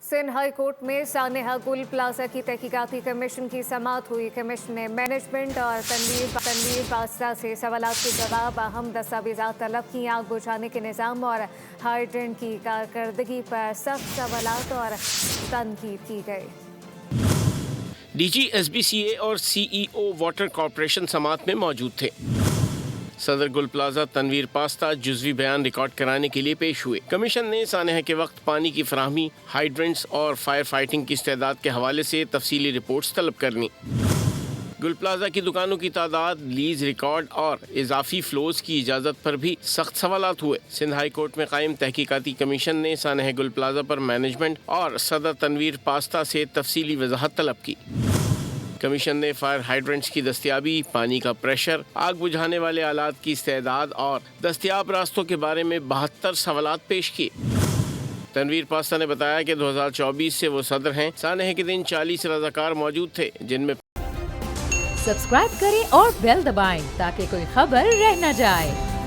Sindh high court में सानेहा गुल plaza की तहकीकाती कमीशन की समाअत हुई। कमीशन ने मैनेजमेंट और तनवीर पास्ता से सवालात के जवाब, अहम दस्तावेजात तलब की। आग बुझाने के निज़ाम और हाइड्रेंट की कारकर्दगी पर सख्त सवालात और तनकीद की गई। डीजी SBCA और CEO वाटर कॉरपोरेशन समाअत में मौजूद थे। सदर गुल प्लाजा तनवीर पास्ता जुज़वी बयान रिकॉर्ड कराने के लिए पेश हुए। कमीशन ने सानेहा के वक्त पानी की फराहमी, हाइड्रेंट्स और फायर फाइटिंग की इस्तेदाद के हवाले से तफसीली रिपोर्ट्स तलब करनी। गुल प्लाजा की दुकानों की तादाद, लीज रिकॉर्ड और इजाफी फ्लोज की इजाज़त पर भी सख्त सवालात हुए। सिंध हाई कोर्ट में कायम तहकीकाती कमीशन ने सानेहा गुल प्लाजा पर मैनेजमेंट और सदर तनवीर पास्ता से तफसीली वजाहत तलब की। कमीशन ने फायर हाइड्रेंट्स की दस्तियाबी, पानी का प्रेशर, आग बुझाने वाले आलात की इस्तेदाद और दस्तियाब रास्तों के बारे में 72 सवालात पेश किए। तनवीर पास्ता ने बताया कि 2024 से वो सदर हैं। सानेहा के दिन 40 रज़ाकार मौजूद थे, जिनमें सब्सक्राइब करें और बेल दबाएं ताकि कोई खबर रह न जाए।